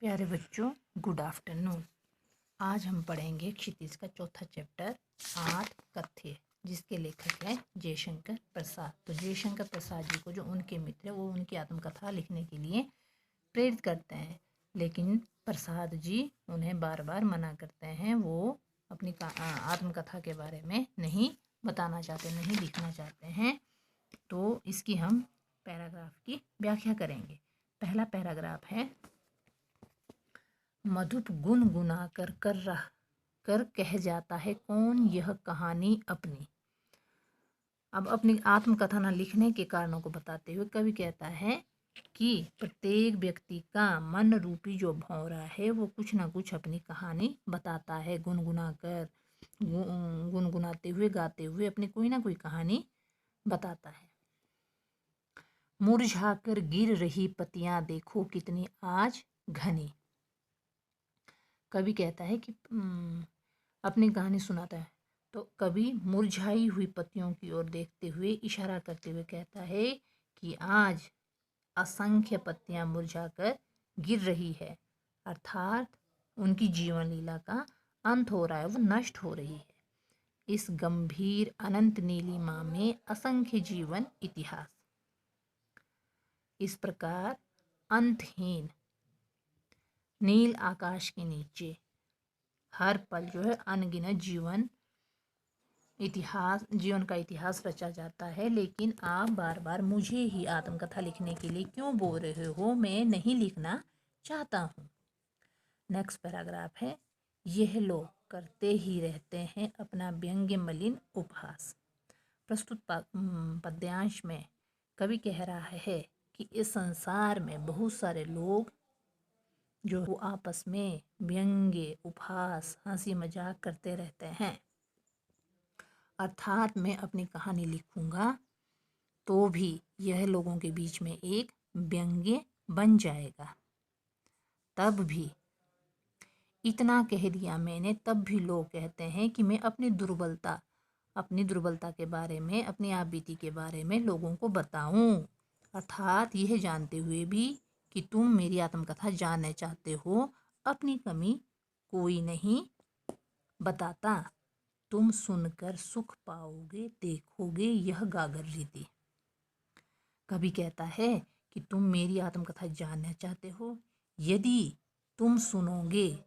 प्यारे बच्चों, good afternoon. आज हम पढ़ेंगे क्षितिज का चौथा चैप्टर 8 कथ्य, जिसके लेखक हैं जयशंकर प्रसाद। तो जयशंकर प्रसाद जी को जो उनके मित्र वो उनकी आत्मकथा लिखने के लिए प्रेरित करते हैं, लेकिन प्रसाद जी उन्हें बार बार मना करते हैं। वो अपनी आत्मकथा के बारे में नहीं बताना चाहते, नहीं लिखना चाहते हैं। तो इसकी हम पैराग्राफ की व्याख्या करेंगे। पहला पैराग्राफ है, मधुप गुनगुना कर कह जाता है कौन यह कहानी अपनी। अब अपनी आत्मकथा लिखने के कारणों को बताते हुए कवि कहता है कि प्रत्येक व्यक्ति का मन रूपी जो भौरा है वो कुछ ना कुछ अपनी कहानी बताता है। गुनगुनाते हुए गाते हुए अपनी कोई ना कोई कहानी बताता है। मुरझाकर गिर रही पत्तियां देखो कितनी आज घनी। कवि कहता है कि अपनी कहानी सुनाता है तो कवि मुरझाई हुई पत्तियों की ओर देखते हुए इशारा करते हुए कहता है कि आज असंख्य पत्तियां मुरझाकर गिर रही है, अर्थात उनकी जीवन लीला का अंत हो रहा है, वो नष्ट हो रही है। इस गंभीर अनंत नीलिमा में असंख्य जीवन इतिहास। इस प्रकार अंतहीन नील आकाश के नीचे हर पल जो है अनगिनत जीवन का इतिहास रचा जाता है। लेकिन आप बार बार मुझे ही आत्मकथा लिखने के लिए क्यों बोल रहे हो? मैं नहीं लिखना चाहता हूँ। नेक्स्ट पैराग्राफ है, यह लोग करते ही रहते हैं अपना व्यंग्य मलिन उपहास। प्रस्तुत पद्यांश में कवि कह रहा है कि इस संसार में बहुत सारे लोग जो वो आपस में व्यंग्य उपहास हंसी मजाक करते रहते हैं, अर्थात मैं अपनी कहानी लिखूंगा तो भी यह लोगों के बीच में एक व्यंग्य बन जाएगा। तब भी इतना कह दिया मैंने, तब भी लोग कहते हैं कि मैं अपनी दुर्बलता के बारे में, अपनी आप बीती के बारे में लोगों को बताऊं, अर्थात यह जानते हुए भी कि तुम मेरी आत्मकथा जानना चाहते हो। अपनी कमी कोई नहीं बताता, तुम सुनकर सुख पाओगे, देखोगे यह गागर रीति। कवि कहता है कि तुम मेरी आत्मकथा जानना चाहते हो, यदि तुम सुनोगे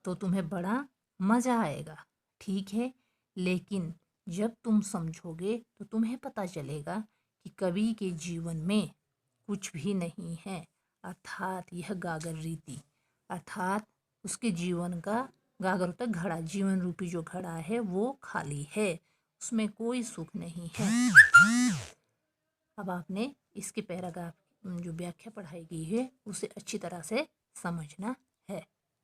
तो तुम्हें बड़ा मजा आएगा, ठीक है, लेकिन जब तुम समझोगे तो तुम्हें पता चलेगा कि कवि के जीवन में कुछ भी नहीं है, अर्थात यह गागर रीति, अर्थात उसके जीवन का गागर तक घड़ा, जीवन रूपी जो घड़ा है वो खाली है, उसमें कोई सुख नहीं है। अब आपने इसके पैराग्राफ जो व्याख्या पढ़ाई गई है उसे अच्छी तरह से समझना है।